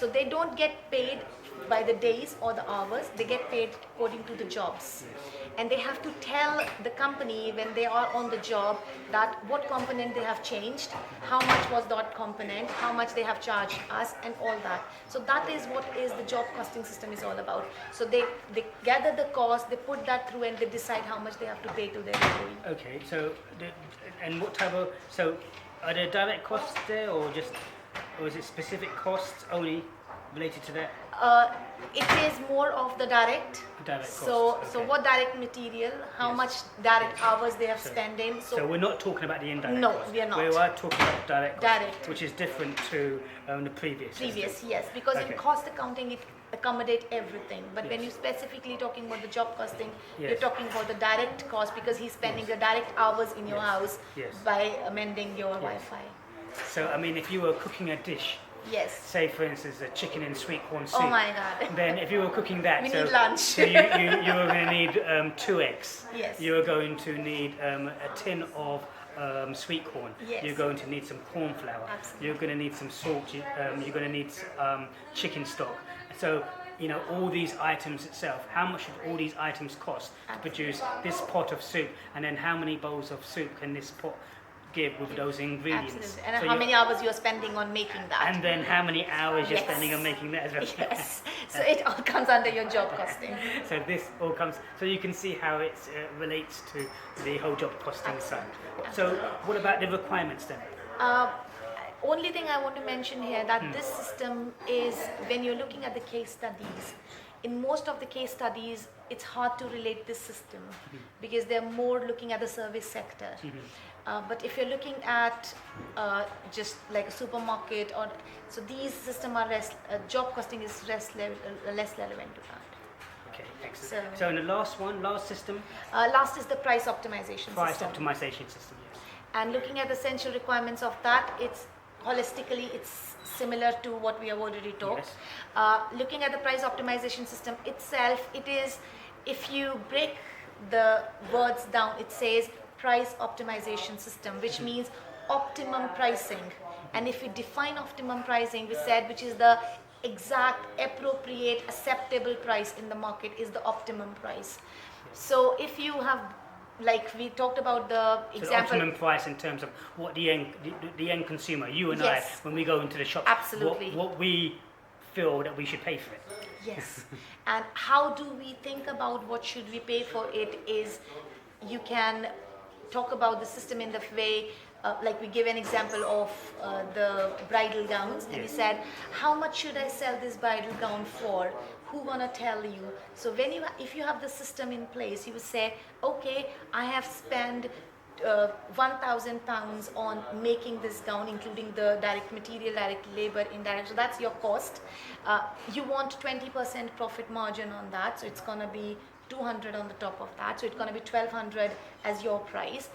So they don't get paid by the days or the hours, they get paid according to the jobs. And they have to tell the company when they are on the job that what component they have changed, how much was that component, how much they have charged us, and all that. So that is what is the job costing system is all about. So they gather the cost, they put that through, and they decide how much they have to pay to their employee. Okay, so and what type of, so are there direct costs there, or is it specific costs only related to that? It is more of the direct. Direct So costs, so okay. what direct material, how Yes. much direct Yes. hours they have So- spent in. So we're not talking about the indirect No, costs. we are not. We are talking about direct costs, Direct. which is different to the previous. Previous, yes, because Okay. in cost accounting it accommodate everything. But when Yes. you're specifically talking about the job costing, Yes. you're talking about the direct cost because he's spending the direct hours in your Yes. house Yes. by amending your Yes. Wi-Fi. So I mean, if you were cooking a dish, Yes. say for instance a chicken and sweet corn soup, Oh my God. then if you were cooking that, We so, need lunch. so you were going to need 2 eggs. Yes. You are going to need a tin of sweet corn. Yes. You're going to need some corn flour. Absolutely. You're going to need some salt. You're going to need chicken stock. So all these items itself. How much should all these items cost to produce this pot of soup? And then how many bowls of soup can this pot give with those ingredients? Absolutely. And So how you- many hours you're spending on making that. And then how many hours you're Yes. spending on making that as well. Yes. So it all comes under your job costing. So this all comes, so you can see how it relates to the whole job costing side. So what about the requirements then? Only thing I want to mention here that this system is when you're looking at the case studies. In most of the case studies, it's hard to relate this system because they're more looking at the service sector. But if you're looking at just like a supermarket or so, these system are job costing is less relevant to that. Okay, excellent. So So- in the last system, Last is the price optimization price system. optimization system. Yes. And looking at the essential requirements of that, it's holistically it's similar to what we have already talked. Yes. Looking at the price optimization system itself, it is, if you break the words down, it says price optimization system, which means optimum pricing. And if we define optimum pricing, we said which is the exact, appropriate, acceptable price in the market is the optimum price. So if you have, like we talked about the So the example. optimum price in terms of what the end consumer, you and Yes. I, when we go into the shop, Absolutely. what we feel that we should pay for it. Yes. And how do we think about what should we pay for it is you can talk about the system in the way, like we give an example of the bridal gowns and we Yes. said, how much should I sell this bridal gown for? Who gonna tell you? So when if you have the system in place, you will say, okay, I have spent £1,000 on making this gown, including the direct material, direct labor, indirect. So that's your cost. You want 20% profit margin on that, so it's gonna be 200 on the top of that, so it's going to be 1200 as your price.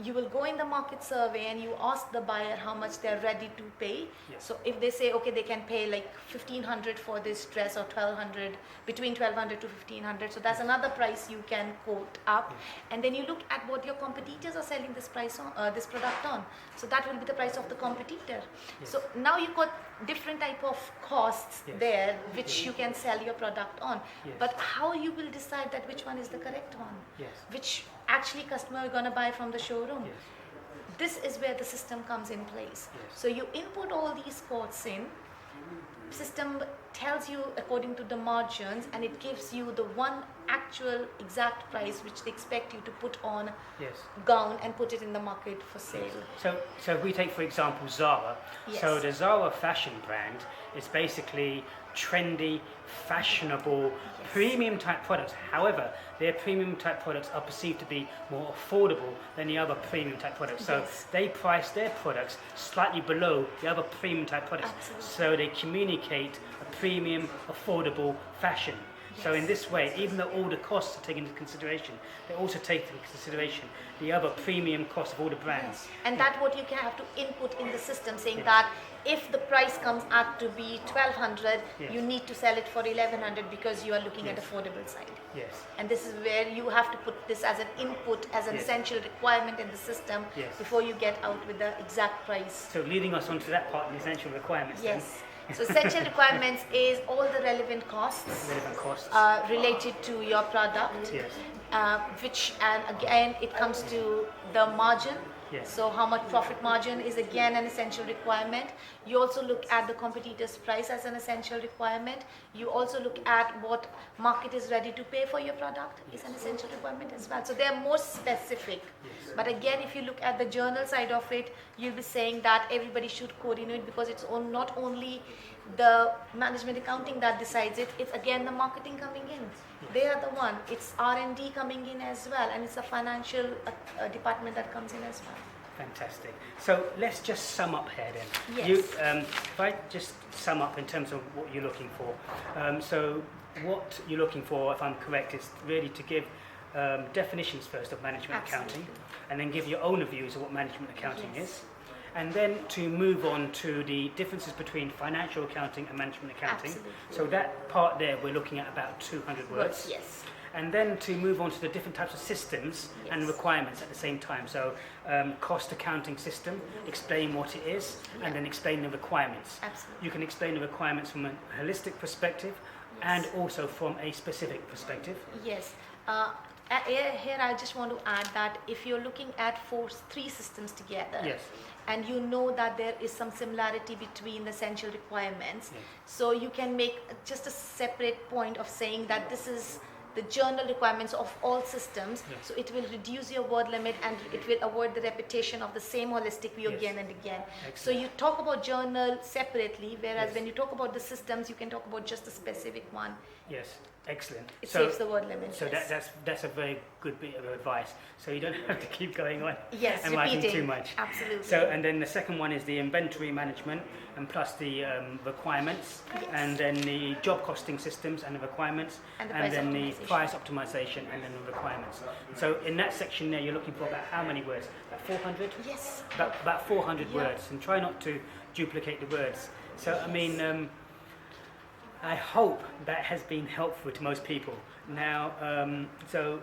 You will go in the market survey and you ask the buyer how much they're ready to pay. Yes. So if they say okay, they can pay like 1500 for this dress or 1200, between 1200 to 1500, so that's another price you can quote up. And then you look at what your competitors are selling this price on, this product on, so that will be the price of the competitor. So now you've got different type of costs Yes. there which you can sell your product on. Yes. But how you will decide that which one is the correct one, Yes. which actually customer are going to buy from the showroom? Yes. This is where the system comes in place. Yes. So you input all these quotes in, system tells you according to the margins, and it gives you the one actual exact price which they expect you to put on Yes. gown and put it in the market for sale. So if we take, for example, Zara. So Yes. the Zara fashion brand is basically trendy, fashionable, premium type products. However, their premium type products are perceived to be more affordable than the other premium type products. So Yes. they price their products slightly below the other premium type products. Absolutely. So they communicate a premium, affordable fashion. So in Yes. this way, even though all the costs are taken into consideration, they also take into consideration the other premium costs of all the brands. And that what you can have to input in the system, saying Yes. that if the price comes out to be 1200, Yes. you need to sell it for 1100 because you are looking at Yes. affordable side. Yes. And this is where you have to put this as an input, as an Yes. essential requirement in the system Yes. before you get out with the exact price. So leading us on to that part, the essential requirements. then. Yes. So essential requirements is all the relevant costs Relevant costs. related to your product, Yes. which, and again it comes to the margin. Yes. So how much profit margin is again an essential requirement. You also look at the competitor's price as an essential requirement. You also look at what market is ready to pay for your product is an essential requirement as well. So they are more specific. Yes. But again, if you look at the journal side of it, you'll be saying that everybody should coordinate because it's not only the management accounting that decides it, it's again the marketing coming in. They are the one. It's R&D coming in as well, and it's a financial department that comes in as well. Fantastic. So let's just sum up here then. Yes. You, if I just sum up in terms of what you're looking for. So what you're looking for, if I'm correct, is really to give definitions first of management accounting, and then give your own views of what management accounting is. And then to move on to the differences between financial accounting and management accounting. Absolutely. So that part there, we're looking at about 200 words. Yes. And then to move on to the different types of systems and Yes. requirements at the same time. So cost accounting system, explain what it is, and then explain the requirements. Absolutely. You can explain the requirements from a holistic perspective and also from a specific perspective. Yes. Here I just want to add that if you're looking at three systems together, Yes. and you know that there is some similarity between the essential requirements, Yes. so you can make just a separate point of saying that this is the journal requirements of all systems. Yes. So it will reduce your word limit and it will avoid the repetition of the same holistic view Yes. again and again. Excellent. So you talk about journal separately, whereas Yes. when you talk about the systems, you can talk about just a specific one. Yes, excellent. It saves the word limit. So yes. that's a very good bit of advice. So you don't have to keep going on Yes, and writing repeating. too much. Absolutely. So and then the second one is the inventory management and plus the requirements, Yes. and then the job costing systems and the requirements, And the price then the optimization. price optimization and then the requirements. So in that section there, you're looking for about how many words? About 400. Yes. About 400 Yeah. words, and try not to duplicate the words. So I mean. I hope that has been helpful to most people. Now, so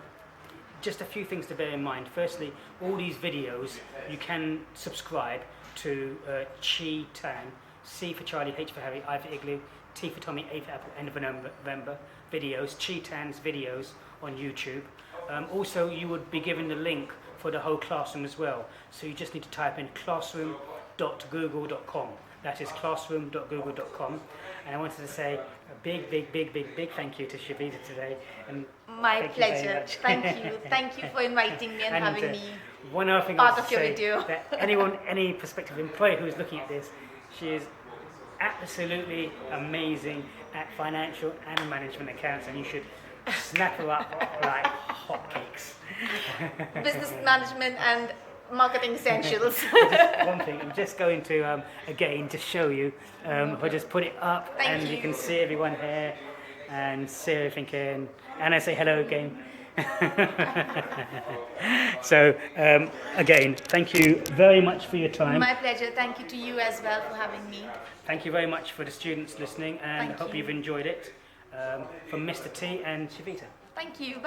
just a few things to bear in mind. Firstly, all these videos, you can subscribe to Chi Tan, C for Charlie, H for Harry, I for Igloo, T for Tommy, A for Apple, N for November videos, Chi Tan's videos on YouTube. Also, you would be given the link for the whole classroom as well. So you just need to type in classroom.google.com. That is classroom.google.com. And I wanted to say a big thank you to Shavita today. And My thank you very pleasure. much. Thank you. Thank you for inviting me and, having me. One other thing part I want of to your say, video. that any prospective employee who's looking at this, she is absolutely amazing at financial and management accounts, and you should snap her up like hotcakes. Business management and marketing essentials. Just one thing, I'm just going to again just show you. I'll just put it up, Thank and you you. can see everyone here and see everything here, and I say hello again. So again, thank you very much for your time. My pleasure. Thank you to you as well for having me. Thank you very much for the students listening, and I Thank hope you. you've enjoyed it. From Mr. T and Shavita. Thank you. Bye.